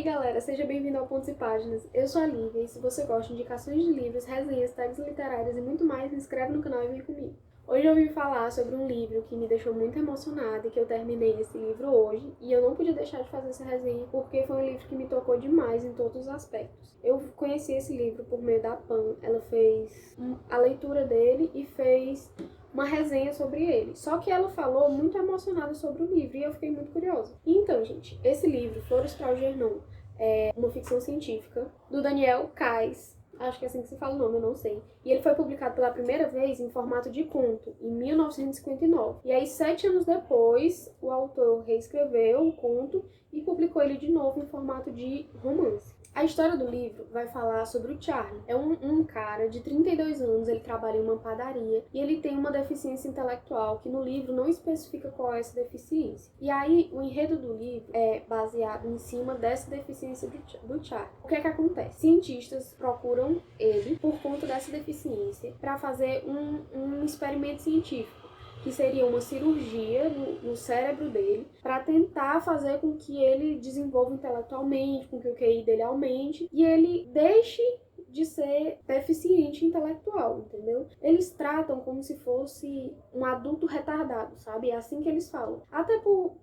aí, galera, seja bem-vindo ao Pontos e Páginas. Eu sou a Lívia e se você gosta de indicações de livros, resenhas, tags literárias e muito mais, se inscreve no canal e vem comigo. Hoje eu vim falar sobre um livro que me deixou muito emocionada e que eu terminei esse livro hoje e eu não podia deixar de fazer essa resenha porque foi um livro que me tocou demais em todos os aspectos. Eu conheci esse livro por meio da Pan, ela fez a leitura dele e fez uma resenha sobre ele. Só que ela falou muito emocionada sobre o livro e eu fiquei muito curiosa. Então, gente, esse livro, Flores para Algernon, é uma ficção científica do Daniel Kais. Acho que é assim que se fala o nome, eu não sei. E ele foi publicado pela primeira vez em formato de conto, em 1959. E aí, 7 anos depois, o autor reescreveu o conto e publicou ele de novo em formato de romance. A história do livro vai falar sobre o Charlie. É um cara de 32 anos, ele trabalha em uma padaria e ele tem uma deficiência intelectual que no livro não especifica qual é essa deficiência. E aí, o enredo do livro é baseado em cima dessa deficiência do Charlie. O que é que acontece? Cientistas procuram ele por conta dessa deficiência para fazer um experimento científico, que seria uma cirurgia no cérebro dele, para tentar fazer com que ele desenvolva intelectualmente, com que o QI dele aumente, e ele deixe de ser deficiente intelectual, entendeu? Eles tratam como se fosse um adulto retardado, sabe? É assim que eles falam.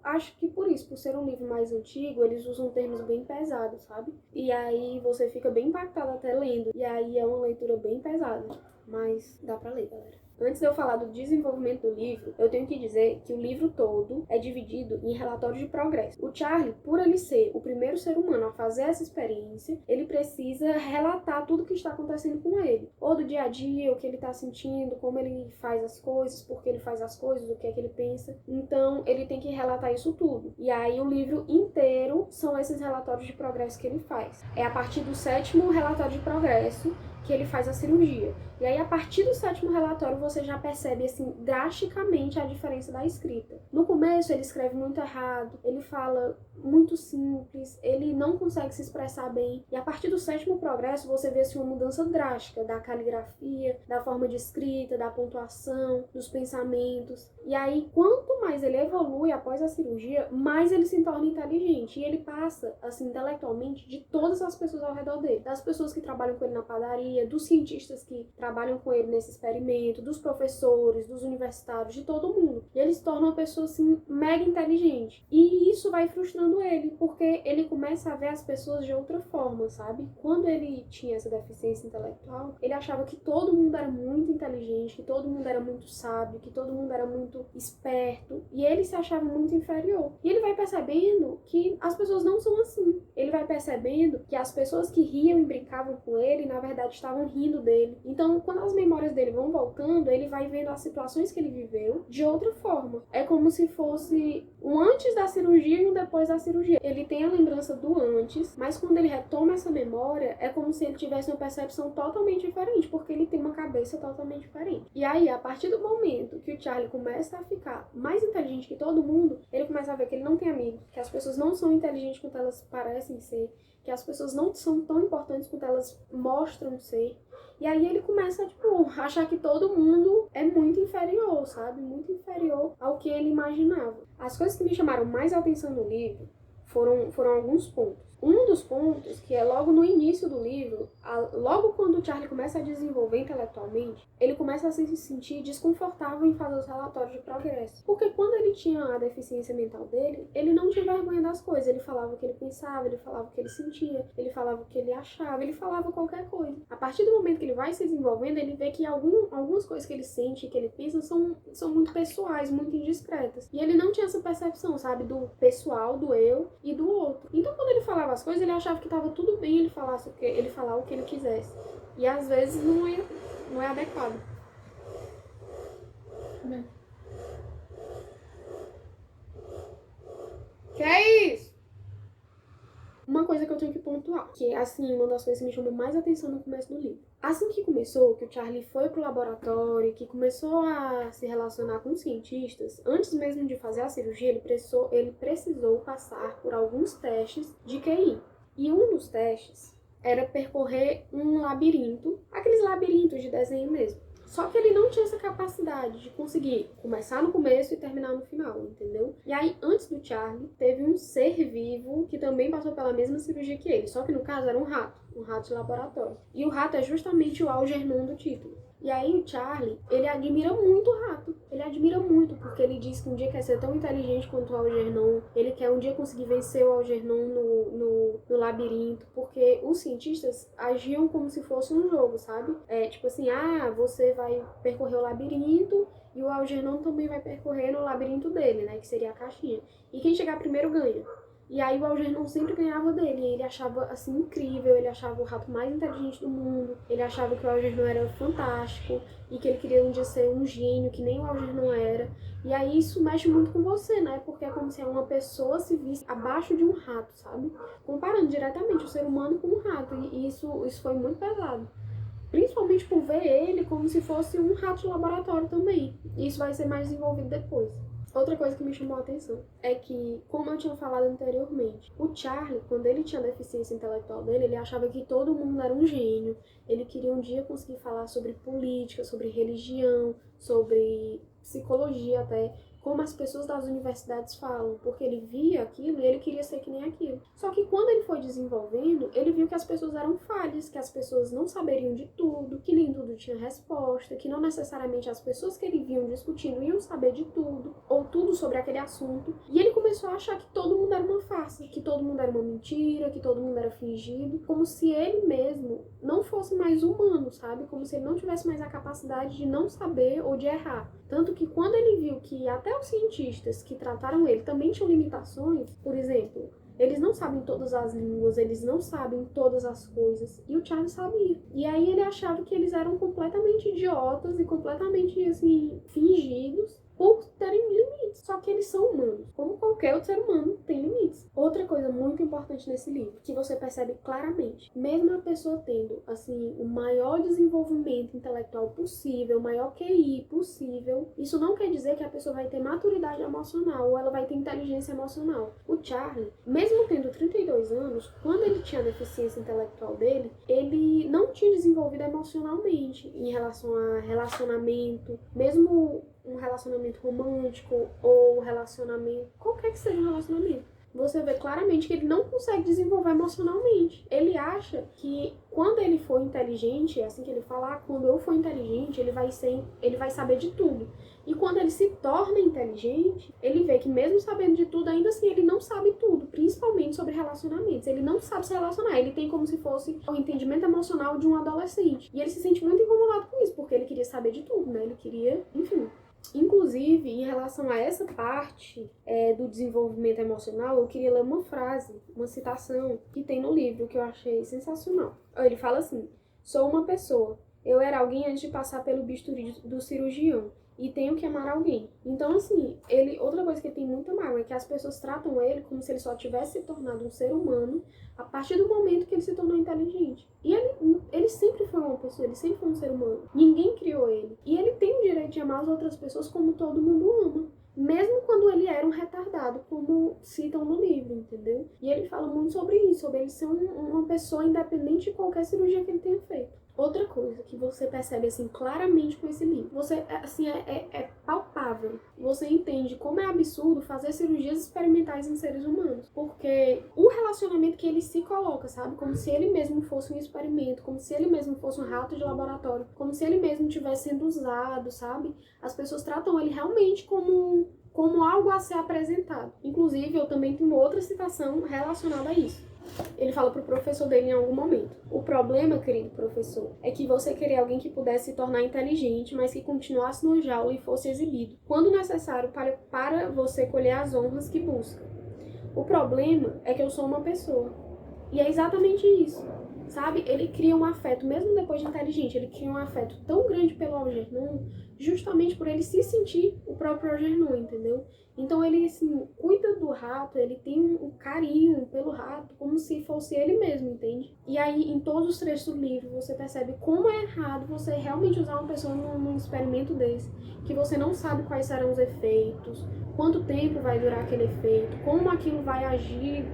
Acho que por isso, por ser um livro mais antigo, eles usam termos bem pesados, sabe? E aí você fica bem impactado até lendo. E aí é uma leitura bem pesada, mas dá pra ler, galera. Antes de eu falar do desenvolvimento do livro, eu tenho que dizer que o livro todo é dividido em relatórios de progresso. O Charlie, por ele ser o primeiro ser humano a fazer essa experiência, ele precisa relatar tudo o que está acontecendo com ele. Ou do dia a dia, o que ele está sentindo, como ele faz as coisas, por que ele faz as coisas, o que é que ele pensa. Então, ele tem que relatar isso tudo. E aí, o livro inteiro são esses relatórios de progresso que ele faz. É a partir do 7º relatório de progresso que ele faz a cirurgia. E aí, a partir do 7º relatório, você já percebe, assim, drasticamente a diferença da escrita. No começo, ele escreve muito errado, ele fala muito simples, ele não consegue se expressar bem. E a partir do 7º progresso, você vê, assim, uma mudança drástica da caligrafia, da forma de escrita, da pontuação, dos pensamentos. E aí, quanto mais ele evolui após a cirurgia, mais ele se torna inteligente. E ele passa, assim, intelectualmente de todas as pessoas ao redor dele. Das pessoas que trabalham com ele na padaria, dos cientistas que trabalham com ele nesse experimento, dos professores, dos universitários, de todo mundo. E ele se torna uma pessoa, assim, mega inteligente. E isso vai frustrando ele, porque ele começa a ver as pessoas de outra forma, sabe? Quando ele tinha essa deficiência intelectual, ele achava que todo mundo era muito inteligente, que todo mundo era muito sábio, que todo mundo era muito esperto, e ele se achava muito inferior. E ele vai percebendo que as pessoas não são assim. Ele vai percebendo que as pessoas que riam e brincavam com ele, na verdade, estavam rindo dele. Então, quando as memórias dele vão voltando, ele vai vendo as situações que ele viveu de outra forma. É como se fosse um antes da cirurgia e um depois da cirurgia. Ele tem a lembrança do antes, mas quando ele retoma essa memória, é como se ele tivesse uma percepção totalmente diferente, porque ele tem uma cabeça totalmente diferente. E aí, a partir do momento que o Charlie começa a ficar mais inteligente que todo mundo, ele começa a ver que ele não tem amigos, que as pessoas não são inteligentes quanto elas parecem ser, que as pessoas não são tão importantes quanto elas mostram ser. E aí ele começa, a achar que todo mundo é muito inferior, sabe? Muito inferior ao que ele imaginava. As coisas que me chamaram mais a atenção no livro foram alguns pontos. Um dos pontos, que é logo no início do livro, logo quando o Charlie começa a desenvolver intelectualmente, ele começa a se sentir desconfortável em fazer os relatórios de progresso. Porque quando ele tinha a deficiência mental dele, ele não tinha vergonha das coisas. Ele falava o que ele pensava, ele falava o que ele sentia, ele falava o que ele achava, ele falava qualquer coisa. A partir do momento que ele vai se desenvolvendo, ele vê que algumas coisas que ele sente e que ele pensa são muito pessoais, muito indiscretas. E ele não tinha essa percepção, sabe, do pessoal, do eu e do outro. Então, quando ele falava as coisas, ele achava que estava tudo bem ele falar o que ele quisesse. E às vezes não é adequado. Que é isso? Uma coisa que eu tenho que pontuar, que é, assim, uma das coisas que me chamou mais atenção no começo do livro. Assim que começou, que o Charlie foi pro laboratório, que começou a se relacionar com cientistas, antes mesmo de fazer a cirurgia, ele precisou passar por alguns testes de QI. E um dos testes era percorrer um labirinto, aqueles labirintos de desenho mesmo. Só que ele não tinha essa capacidade de conseguir começar no começo e terminar no final, entendeu? E aí, antes do Charlie, teve um ser vivo que também passou pela mesma cirurgia que ele, só que no caso era um rato de laboratório. E o rato é justamente o Algernon do título. E aí o Charlie, ele admira muito o rato. Ele admira muito, porque ele diz que um dia quer ser tão inteligente quanto o Algernon. Ele quer um dia conseguir vencer o Algernon no labirinto, porque os cientistas agiam como se fosse um jogo, sabe? Tipo assim, você vai percorrer o labirinto e o Algernon também vai percorrer no labirinto dele, né? Que seria a caixinha. E quem chegar primeiro ganha. E aí o Algernon sempre ganhava dele, e ele achava, assim, incrível, ele achava o rato mais inteligente do mundo, ele achava que o Algernon era fantástico, e que ele queria um dia ser um gênio, que nem o Algernon era. E aí isso mexe muito com você, né? Porque é como se uma pessoa se visse abaixo de um rato, sabe? Comparando diretamente o ser humano com um rato, e isso foi muito pesado. Principalmente por ver ele como se fosse um rato de laboratório também. E isso vai ser mais desenvolvido depois. Outra coisa que me chamou a atenção é que, como eu tinha falado anteriormente, o Charlie, quando ele tinha a deficiência intelectual dele, ele achava que todo mundo era um gênio. Ele queria um dia conseguir falar sobre política, sobre religião, sobre psicologia até, como as pessoas das universidades falam, porque ele via aquilo e ele queria ser que nem aquilo. Só que quando ele foi desenvolvendo, ele viu que as pessoas eram falhas, que as pessoas não saberiam de tudo, que nem tudo tinha resposta, que não necessariamente as pessoas que ele viam discutindo iam saber de tudo, ou tudo sobre aquele assunto. E ele começou a achar que todo mundo era uma farsa, que todo mundo era uma mentira, que todo mundo era fingido, como se ele mesmo não fosse mais humano, sabe? Como se ele não tivesse mais a capacidade de não saber ou de errar. Tanto que quando ele viu que até os cientistas que trataram ele também tinham limitações, por exemplo, eles não sabem todas as línguas, eles não sabem todas as coisas, e o Charlie sabia. E aí ele achava que eles eram completamente idiotas e completamente, assim, fingidos por terem limites. Só que eles são humanos. Como qualquer outro ser humano, tem limites. Outra coisa muito importante nesse livro, que você percebe claramente, mesmo a pessoa tendo, assim, o maior desenvolvimento intelectual possível, o maior QI possível, isso não quer dizer que a pessoa vai ter maturidade emocional ou ela vai ter inteligência emocional. O Charlie, mesmo tendo 32 anos, quando ele tinha a deficiência intelectual dele, ele não tinha desenvolvido emocionalmente em relação a relacionamento, mesmo um relacionamento romântico ou relacionamento, qualquer que seja um relacionamento. Você vê claramente que ele não consegue desenvolver emocionalmente. Ele acha que quando ele for inteligente, é assim que ele fala, quando eu for inteligente, ele vai saber de tudo. E quando ele se torna inteligente, ele vê que mesmo sabendo de tudo, ainda assim ele não sabe tudo, principalmente sobre relacionamentos. Ele não sabe se relacionar, ele tem como se fosse o entendimento emocional de um adolescente. E ele se sente muito incomodado com isso, porque ele queria saber de tudo, né? Ele queria, enfim. Inclusive, em relação a essa parte do desenvolvimento emocional, eu queria ler uma frase, uma citação que tem no livro, que eu achei sensacional. Ele fala assim: sou uma pessoa, eu era alguém antes de passar pelo bisturi do cirurgião, e tenho que amar alguém. Então, assim, outra coisa que ele tem muita mágoa é que as pessoas tratam ele como se ele só tivesse se tornado um ser humano a partir do momento que ele se tornou inteligente. E ele sempre foi uma pessoa, ele sempre foi um ser humano. Ninguém criou ele. E ele tem o direito de amar as outras pessoas como todo mundo ama. Mesmo quando ele era um retardado, como citam no livro, entendeu? E ele fala muito sobre isso, sobre ele ser uma pessoa independente de qualquer cirurgia que ele tenha feito. Outra coisa que você percebe, assim, claramente com esse livro, você, assim, é palpável. Você entende como é absurdo fazer cirurgias experimentais em seres humanos. Porque o relacionamento que ele se coloca, sabe? Como se ele mesmo fosse um experimento, como se ele mesmo fosse um rato de laboratório, como se ele mesmo estivesse sendo usado, sabe? As pessoas tratam ele realmente como algo a ser apresentado. Inclusive, eu também tenho outra citação relacionada a isso. Ele fala pro professor dele em algum momento: o problema, querido professor, é que você queria alguém que pudesse se tornar inteligente, mas que continuasse no jaula e fosse exibido, quando necessário, para você colher as honras que busca. O problema é que eu sou uma pessoa. E é exatamente isso, sabe? Ele cria um afeto, mesmo depois de inteligente, ele cria um afeto tão grande pelo Algernon, justamente por ele se sentir o próprio Algernon, entendeu? Então ele, assim, cuida do rato, ele tem um carinho pelo rato, como se fosse ele mesmo, entende? E aí, em todos os trechos do livro, você percebe como é errado você realmente usar uma pessoa num experimento desse, que você não sabe quais serão os efeitos, quanto tempo vai durar aquele efeito, como aquilo vai agir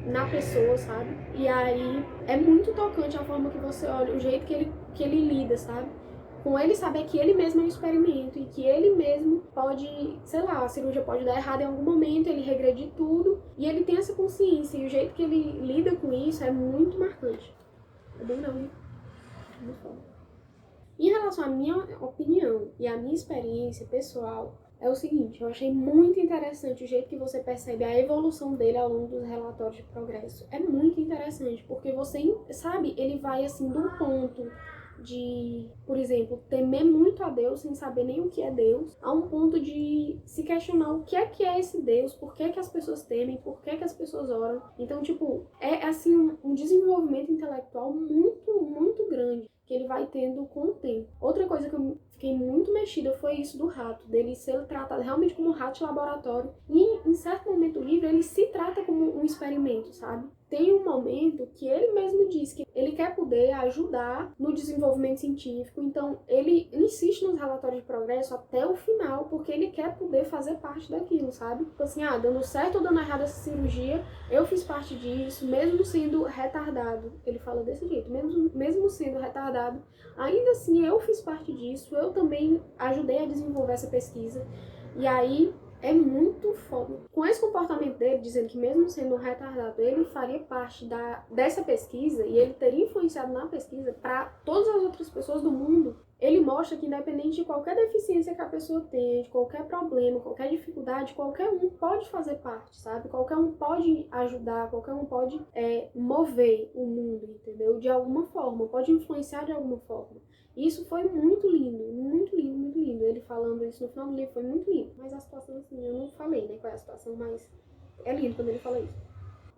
na pessoa, sabe? E aí é muito tocante a forma que você olha, o jeito que ele lida, sabe? com ele saber que ele mesmo é um experimento e que ele mesmo pode, sei lá, a cirurgia pode dar errado em algum momento, ele regredir tudo e ele tem essa consciência e o jeito que ele lida com isso é muito marcante. É bem não, hein? Muito foda. Em relação à minha opinião e à minha experiência pessoal, é o seguinte, eu achei muito interessante o jeito que você percebe a evolução dele ao longo dos relatórios de progresso. É muito interessante, porque você, sabe, ele vai assim de um ponto de, por exemplo, temer muito a Deus sem saber nem o que é Deus, a um ponto de se questionar o que é esse Deus, por que as pessoas temem, por que as pessoas oram. Então, tipo, é assim um desenvolvimento intelectual muito, muito grande que ele vai tendo com o tempo. Outra coisa que eu fiquei muito mexida foi isso do rato, dele ser tratado realmente como um rato de laboratório. E em certo momento do livro ele se trata como um experimento, sabe? Tem um momento que ele mesmo diz que ele quer poder ajudar no desenvolvimento científico, então ele insiste nos relatórios de progresso até o final, porque ele quer poder fazer parte daquilo, sabe? Tipo assim, dando certo ou dando errado essa cirurgia, eu fiz parte disso, mesmo sendo retardado. Ele fala desse jeito, mesmo sendo retardado, ainda assim eu fiz parte disso, eu também ajudei a desenvolver essa pesquisa. E aí é muito foda. Com esse comportamento dele, dizendo que mesmo sendo um retardado, ele faria parte dessa pesquisa e ele teria influenciado na pesquisa para todas as outras pessoas do mundo, ele mostra que independente de qualquer deficiência que a pessoa tenha, de qualquer problema, qualquer dificuldade, qualquer um pode fazer parte, sabe? Qualquer um pode ajudar, qualquer um pode mover o mundo, entendeu? De alguma forma, pode influenciar de alguma forma. Isso foi muito lindo, muito lindo, muito lindo. Ele falando isso no final do livro foi muito lindo. Mas a situação, assim, eu não falei, né, qual é a situação, mas é lindo quando ele fala isso.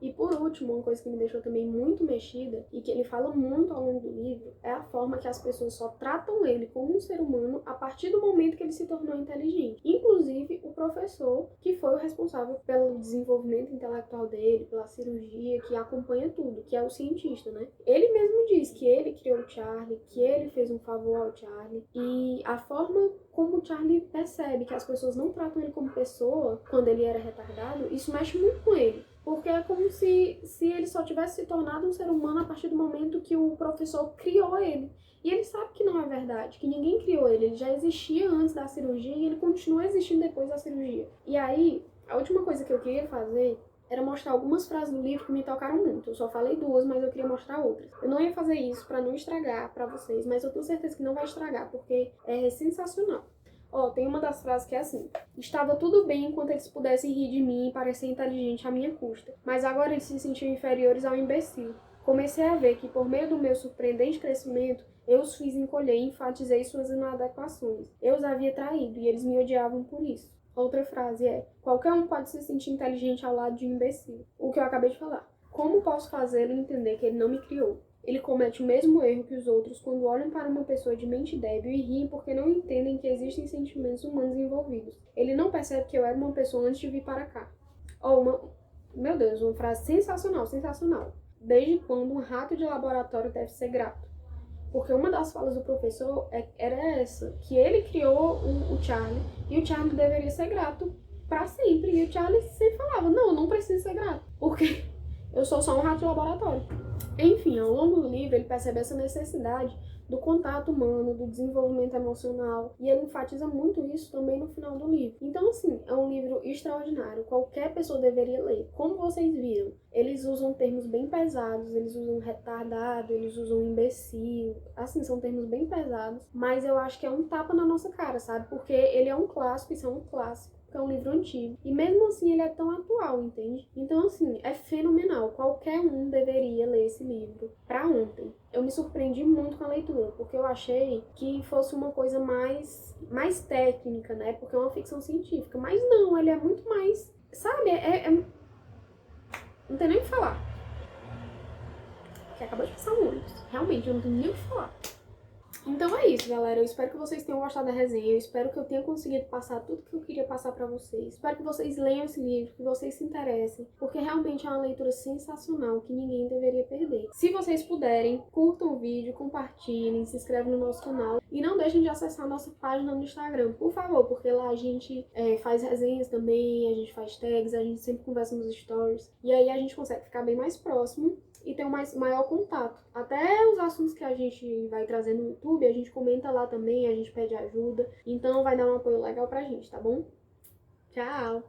E por último, uma coisa que me deixou também muito mexida e que ele fala muito ao longo do livro é a forma que as pessoas só tratam ele como um ser humano a partir do momento que ele se tornou inteligente. Inclusive o professor, que foi o responsável pelo desenvolvimento intelectual dele, pela cirurgia, que acompanha tudo, que é o cientista, né? Ele mesmo diz que ele criou o Charlie, que ele fez um favor ao Charlie e a forma como o Charlie percebe que as pessoas não tratam ele como pessoa quando ele era retardado, isso mexe muito com ele. Porque é como se ele só tivesse se tornado um ser humano a partir do momento que o professor criou ele. E ele sabe que não é verdade, que ninguém criou ele. Ele já existia antes da cirurgia e ele continua existindo depois da cirurgia. E aí, a última coisa que eu queria fazer era mostrar algumas frases do livro que me tocaram muito. Eu só falei duas, mas eu queria mostrar outras. Eu não ia fazer isso pra não estragar pra vocês, mas eu tenho certeza que não vai estragar, porque é sensacional. Tem uma das frases que é assim: estava tudo bem enquanto eles pudessem rir de mim e parecer inteligente à minha custa, mas agora eles se sentiam inferiores ao imbecil. Comecei a ver que, por meio do meu surpreendente crescimento, eu os fiz encolher e enfatizei suas inadequações. Eu os havia traído e eles me odiavam por isso. Outra frase é: qualquer um pode se sentir inteligente ao lado de um imbecil. O que eu acabei de falar. Como posso fazê-lo entender que ele não me criou? Ele comete o mesmo erro que os outros quando olham para uma pessoa de mente débil e riem porque não entendem que existem sentimentos humanos envolvidos. Ele não percebe que eu era uma pessoa antes de vir para cá. Meu Deus, uma frase sensacional, sensacional. Desde quando um rato de laboratório deve ser grato? Porque uma das falas do professor era essa, que ele criou o Charlie e o Charlie deveria ser grato para sempre. E o Charlie sempre falava: não, eu não preciso ser grato, porque eu sou só um rato de laboratório. Enfim, ao longo do livro ele percebe essa necessidade do contato humano, do desenvolvimento emocional, e ele enfatiza muito isso também no final do livro. Então, assim, é um livro extraordinário, qualquer pessoa deveria ler. Como vocês viram, eles usam termos bem pesados, eles usam retardado, eles usam imbecil, assim, são termos bem pesados, mas eu acho que é um tapa na nossa cara, sabe? Porque ele é um clássico, isso é um clássico, que é um livro antigo. E mesmo assim ele é tão atual, entende? Então, assim, é fenomenal. Qualquer um deveria ler esse livro pra ontem. Eu me surpreendi muito com a leitura, porque eu achei que fosse uma coisa mais técnica, né? Porque é uma ficção científica. Mas não, ele é muito mais... Sabe? Não tem nem o que falar. Que acabou de passar um ônibus. Realmente, eu não tenho nem o que falar. Então é isso, galera. Eu espero que vocês tenham gostado da resenha. Eu espero que eu tenha conseguido passar tudo que eu queria passar pra vocês. Espero que vocês leiam esse livro, que vocês se interessem, porque realmente é uma leitura sensacional que ninguém deveria perder. Se vocês puderem, curtam o vídeo, compartilhem, se inscrevam no nosso canal e não deixem de acessar a nossa página no Instagram, por favor, porque lá a gente faz resenhas também, a gente faz tags, a gente sempre conversa nos stories e aí a gente consegue ficar bem mais próximo e ter um maior contato. Até os assuntos que a gente vai trazer no YouTube, YouTube, a gente comenta lá também, a gente pede ajuda. Então vai dar um apoio legal pra gente, tá bom? Tchau!